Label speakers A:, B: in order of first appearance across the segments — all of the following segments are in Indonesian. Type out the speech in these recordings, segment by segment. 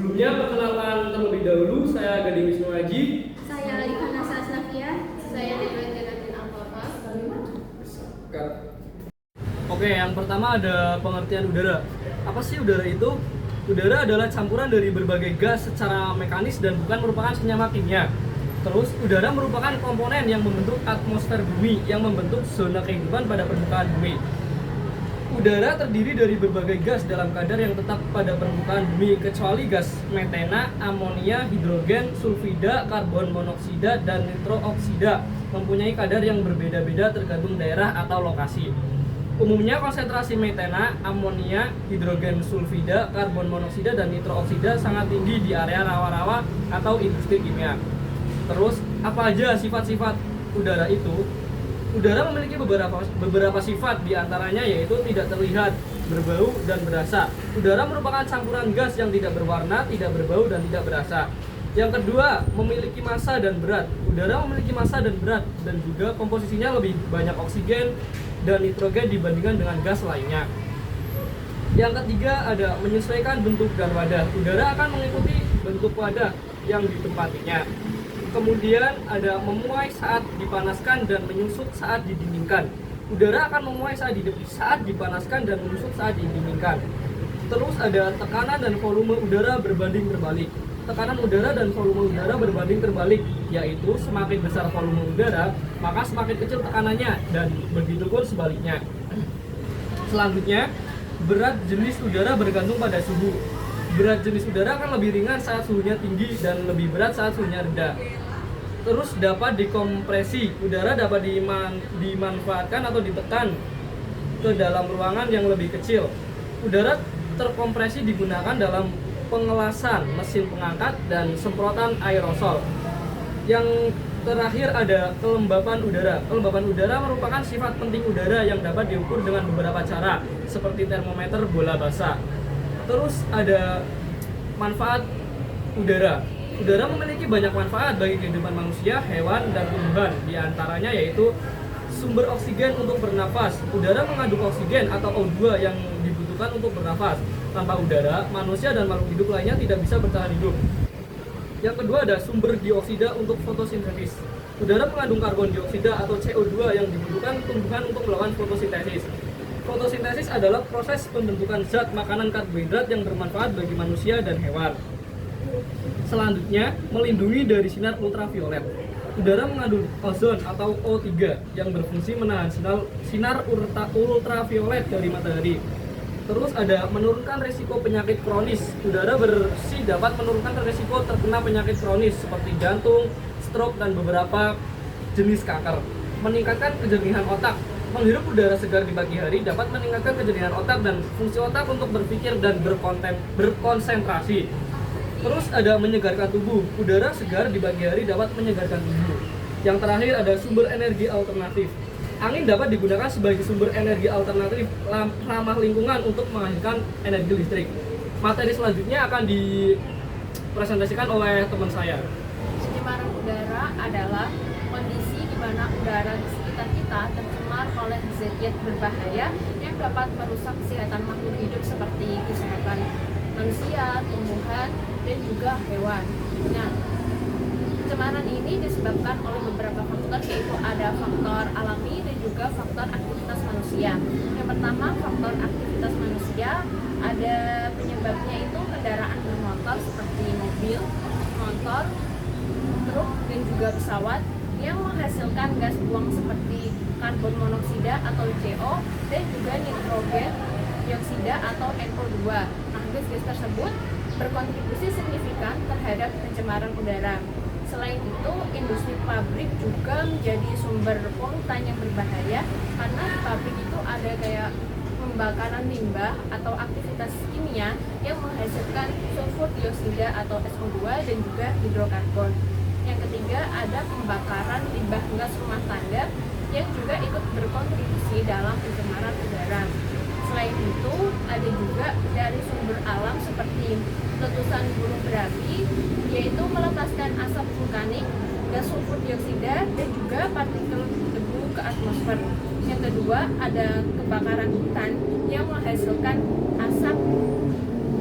A: Sebelumnya perkenalkan terlebih dahulu, saya Gading Wisnu Aji.
B: Saya Rifana Sasnavia. Saya Dewa Janatin Alfafa.
A: Oke, yang pertama ada pengertian udara. Apa sih udara itu? Udara adalah campuran dari berbagai gas secara mekanis dan bukan merupakan senyawa kimia. Terus, udara merupakan komponen yang membentuk atmosfer bumi yang membentuk zona kehidupan pada permukaan bumi. Udara terdiri dari berbagai gas dalam kadar yang tetap pada permukaan bumi kecuali gas metana, amonia, hidrogen, sulfida, karbon monoksida, dan nitrooksida mempunyai kadar yang berbeda-beda tergantung daerah atau lokasi. Umumnya konsentrasi metana, amonia, hidrogen sulfida, karbon monoksida, dan nitrooksida sangat tinggi di area rawa-rawa atau industri kimia. Terus, apa aja sifat-sifat udara itu? Udara memiliki beberapa sifat, diantaranya yaitu tidak terlihat, berbau, dan berasa. Udara merupakan campuran gas yang tidak berwarna, tidak berbau, dan tidak berasa. Yang kedua, memiliki massa dan berat. Udara memiliki massa dan berat, dan juga komposisinya lebih banyak oksigen dan nitrogen dibandingkan dengan gas lainnya. Yang ketiga, ada menyesuaikan bentuk dan wadah. Udara akan mengikuti bentuk wadah yang ditempatinya. Kemudian ada memuai saat dipanaskan dan menyusut saat didinginkan. Udara akan memuai saat dipanaskan dan menyusut saat didinginkan. Terus ada tekanan dan volume udara berbanding terbalik. Tekanan udara dan volume udara berbanding terbalik, yaitu semakin besar volume udara, maka semakin kecil tekanannya, dan begitu pun sebaliknya. Selanjutnya, berat jenis udara bergantung pada suhu. Berat jenis udara akan lebih ringan saat suhunya tinggi dan lebih berat saat suhunya rendah. Terus dapat dikompresi. Udara dapat dimanfaatkan atau ditekan ke dalam ruangan yang lebih kecil. Udara terkompresi digunakan dalam pengelasan, mesin pengangkat, dan semprotan aerosol. Yang terakhir ada kelembapan udara. Kelembapan udara merupakan sifat penting udara yang dapat diukur dengan beberapa cara, seperti termometer bola basah. Terus ada manfaat udara. Udara memiliki banyak manfaat bagi kehidupan manusia, hewan, dan tumbuhan. Di antaranya yaitu sumber oksigen untuk bernafas. Udara mengandung oksigen atau O2 yang dibutuhkan untuk bernafas. Tanpa udara, manusia dan makhluk hidup lainnya tidak bisa bertahan hidup. Yang kedua ada sumber dioksida untuk fotosintesis. Udara mengandung karbon dioksida atau CO2 yang dibutuhkan tumbuhan untuk melakukan fotosintesis. Fotosintesis adalah proses pembentukan zat makanan karbohidrat yang bermanfaat bagi manusia dan hewan. Selanjutnya, melindungi dari sinar ultraviolet. Udara mengandung ozon atau O3 yang berfungsi menahan sinar ultraviolet dari matahari. Terus ada menurunkan risiko penyakit kronis. Udara bersih dapat menurunkan risiko terkena penyakit kronis seperti jantung, stroke, dan beberapa jenis kanker. Meningkatkan kejernihan otak. Menghirup udara segar di pagi hari dapat meningkatkan kejernihan otak dan fungsi otak untuk berpikir dan berkonsentrasi. Terus ada menyegarkan tubuh. Udara segar di pagi hari dapat menyegarkan tubuh. Yang terakhir ada sumber energi alternatif. Angin dapat digunakan sebagai sumber energi alternatif ramah lingkungan untuk menghasilkan energi listrik. Materi selanjutnya akan dipresentasikan oleh teman saya.
B: Pencemaran udara adalah kondisi di mana udara di sekitar kita tercemar oleh zat-zat berbahaya yang dapat merusak kesehatan makhluk hidup seperti kesehatan manusia, tumbuhan, dan juga hewan. Nah, pencemaran ini disebabkan oleh beberapa faktor, yaitu ada faktor alami dan juga faktor aktivitas manusia. Yang pertama, faktor aktivitas manusia, ada penyebabnya itu kendaraan bermotor seperti mobil, motor, truk, dan juga pesawat yang menghasilkan gas buang seperti karbon monoksida atau CO dan juga nitrogen dioksida atau NO2. Nah, gas-gas tersebut berkontribusi signifikan terhadap pencemaran udara. Selain itu, industri pabrik juga menjadi sumber polutan yang berbahaya karena di pabrik itu ada kayak pembakaran limbah atau aktivitas kimia yang menghasilkan sulfur dioksida atau SO2 dan juga hidrokarbon. Yang ketiga, ada pembakaran limbah gas rumah tangga yang juga ikut berkontribusi dalam pencemaran udara. Selain itu, ada juga dari sumber alam seperti letusan gunung berapi, yaitu melepaskan asap vulkanik, gas sulfur dioksida, dan juga partikel debu ke atmosfer. Yang kedua, ada kebakaran hutan yang menghasilkan asap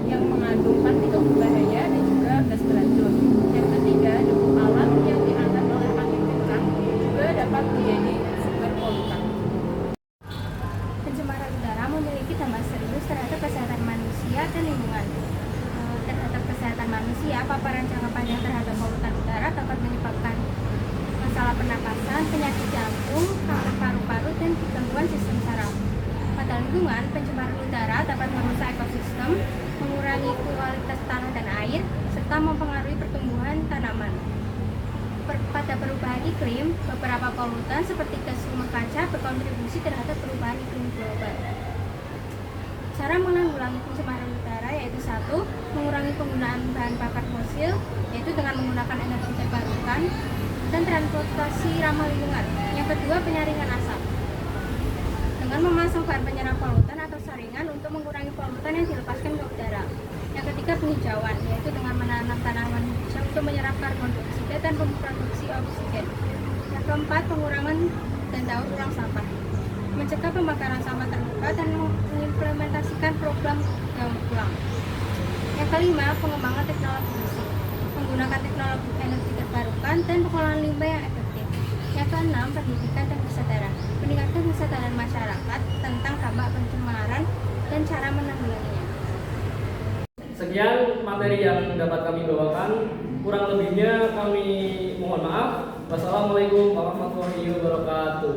B: yang mengandung partikel berbahaya dan
C: manusia, paparan jangka panjang terhadap polutan udara dapat menyebabkan masalah pernapasan, penyakit jantung, kanker paru-paru, dan gangguan sistem saraf. Pada lingkungan, pencemaran udara dapat merusak ekosistem, mengurangi kualitas tanah dan air, serta mempengaruhi pertumbuhan tanaman. Pada perubahan iklim, beberapa polutan seperti gas rumah kaca berkontribusi terhadap perubahan iklim global. Cara menanggulangi pencemaran udara yaitu 1. Mengurangi penggunaan bahan bakar fosil, yaitu dengan menggunakan energi terbarukan dan transportasi ramah lingkungan. Yang kedua, penyaringan asap dengan memasang bahan penyerap polutan atau saringan untuk mengurangi polutan yang dilepaskan ke udara. Yang ketiga, penghijauan, yaitu dengan menanam tanaman hijau untuk menyerap karbon dioksida dan memproduksi oksigen. Yang keempat, pengurangan dan daur ulang sampah, mencegah pembakaran sampah terbuka dan mengimplementasikan program daur ulang. Yang kelima, pengembangan teknologi bersih, menggunakan teknologi energi terbarukan dan pengelolaan limbah yang efektif. Yang keenam, pendidikan dan kesadaran, meningkatkan kesadaran masyarakat tentang dampak pencemaran dan cara menanggulanginya.
A: Sekian materi yang dapat kami bawakan. Kurang lebihnya kami mohon maaf. Wassalamualaikum warahmatullahi wabarakatuh.